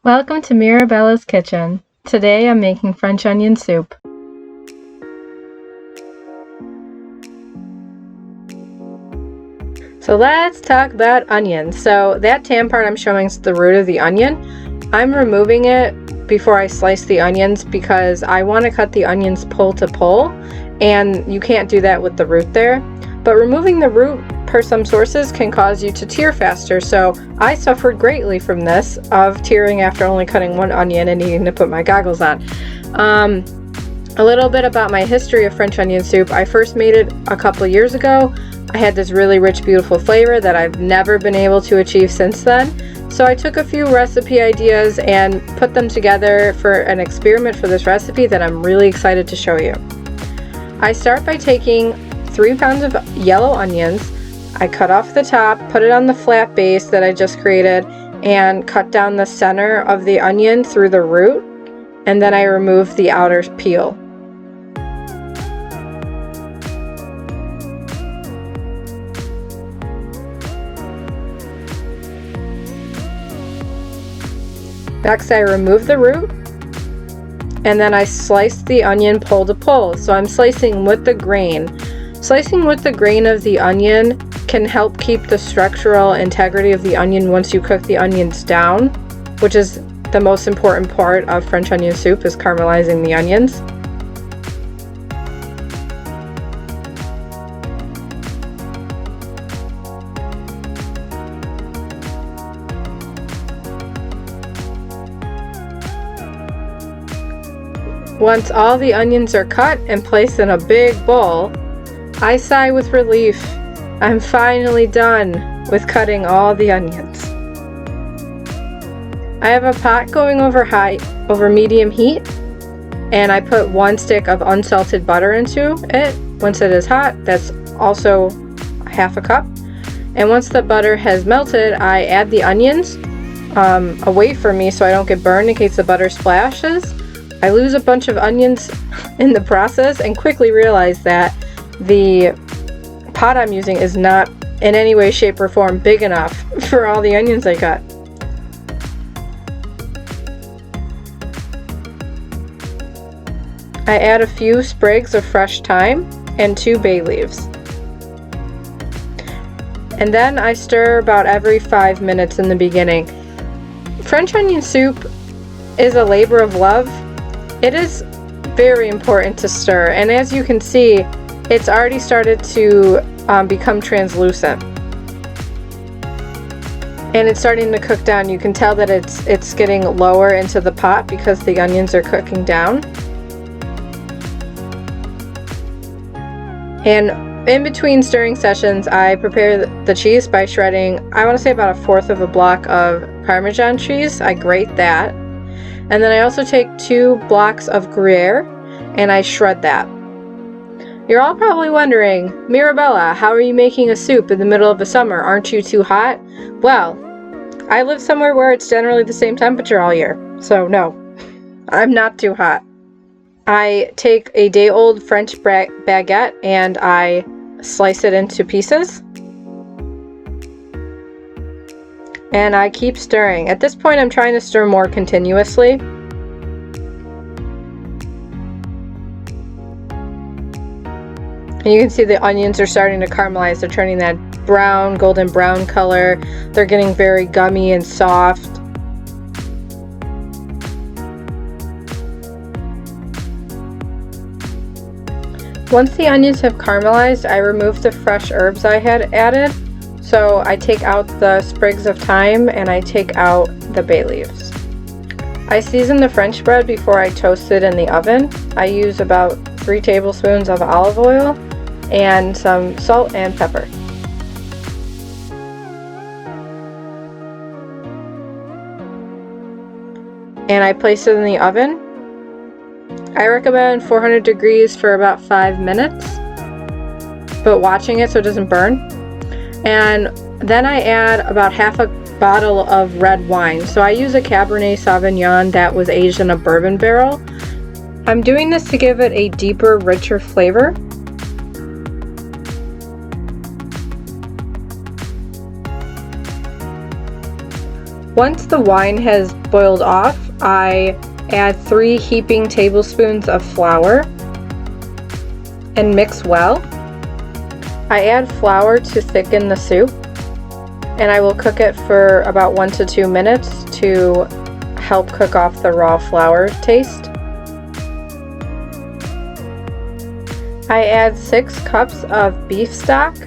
Welcome to Mirabella's kitchen. Today I'm making French onion soup. So let's talk about onions. So that tan part I'm showing is the root of the onion. I'm removing it before I slice the onions because I want to cut the onions pull to pull, and you can't do that with the root there. But removing the root, per some sources, can cause you to tear faster, so I suffered greatly from this, of tearing after only cutting one onion and needing to put my goggles on. A little bit about my history of French onion soup. I first made it a couple years ago. I had this really rich, beautiful flavor that I've never been able to achieve since then. So I took a few recipe ideas and put them together for an experiment for this recipe that I'm really excited to show you. I start by taking 3 pounds of yellow onions. I cut off the top, put it on the flat base that I just created, and cut down the center of the onion through the root, and then I remove the outer peel. Next, I remove the root, and then I slice the onion pull to pull. So I'm slicing with the grain. Slicing with the grain of the onion can help keep the structural integrity of the onion once you cook the onions down, which is the most important part of French onion soup, is caramelizing the onions. Once all the onions are cut and placed in a big bowl, I sigh with relief. I'm finally done with cutting all the onions. I have a pot going over medium heat, and I put 1 stick of unsalted butter into it. Once it is hot, that's also half a cup. And once the butter has melted, I add the onions away from me so I don't get burned in case the butter splashes. I lose a bunch of onions in the process and quickly realize that the pot I'm using is not in any way, shape, or form big enough for all the onions I cut. I add a few sprigs of fresh thyme and 2 bay leaves. And then I stir about every 5 minutes in the beginning. French onion soup is a labor of love. It is very important to stir, and as you can see, it's already started to become translucent, and it's starting to cook down. You can tell that it's getting lower into the pot because the onions are cooking down. And in between stirring sessions, I prepare the cheese by shredding, I want to say about 1/4 of a block of Parmesan cheese. I grate that. And then I also take 2 blocks of Gruyere and I shred that. You're all probably wondering, Mirabella, how are you making a soup in the middle of the summer? Aren't you too hot? Well, I live somewhere where it's generally the same temperature all year. So no, I'm not too hot. I take a day-old French baguette and I slice it into pieces. And I keep stirring. At this point, I'm trying to stir more continuously. And you can see the onions are starting to caramelize. They're turning that brown, golden brown color. They're getting very gummy and soft. Once the onions have caramelized, I remove the fresh herbs I had added. So I take out the sprigs of thyme and I take out the bay leaves. I season the French bread before I toast it in the oven. I use about 3 tablespoons of olive oil and some salt and pepper. And I place it in the oven. I recommend 400 degrees for about 5 minutes, but watching it so it doesn't burn. And then I add about half a bottle of red wine. So I use a Cabernet Sauvignon that was aged in a bourbon barrel. I'm doing this to give it a deeper, richer flavor. Once the wine has boiled off, I add 3 heaping tablespoons of flour and mix well. I add flour to thicken the soup, and I will cook it for about 1 to 2 minutes to help cook off the raw flour taste. I add 6 cups of beef stock.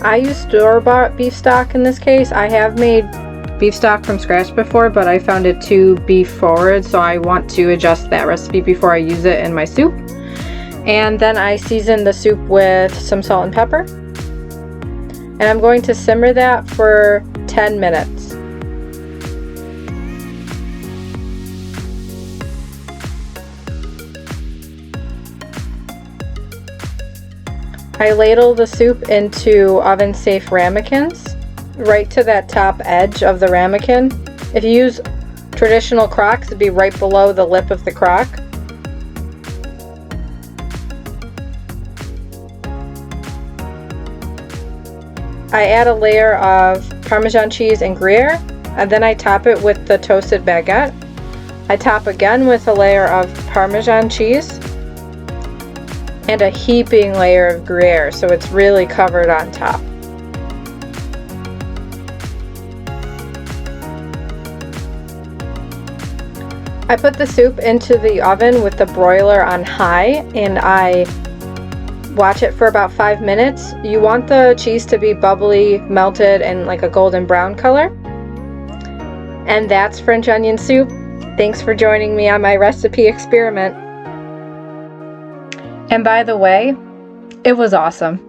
I use store-bought beef stock in this case. I have made beef stock from scratch before, but I found it too beef forward, so I want to adjust that recipe before I use it in my soup. And then I season the soup with some salt and pepper. And I'm going to simmer that for 10 minutes. I ladle the soup into oven-safe ramekins, right to that top edge of the ramekin. If you use traditional crocks, it'd be right below the lip of the crock. I add a layer of Parmesan cheese and Gruyere, and then I top it with the toasted baguette. I top again with a layer of Parmesan cheese and a heaping layer of Gruyere, so it's really covered on top. I put the soup into the oven with the broiler on high, and I watch it for about 5 minutes. You want the cheese to be bubbly, melted, and like a golden brown color. And that's French onion soup. Thanks for joining me on my recipe experiment. And by the way, it was awesome.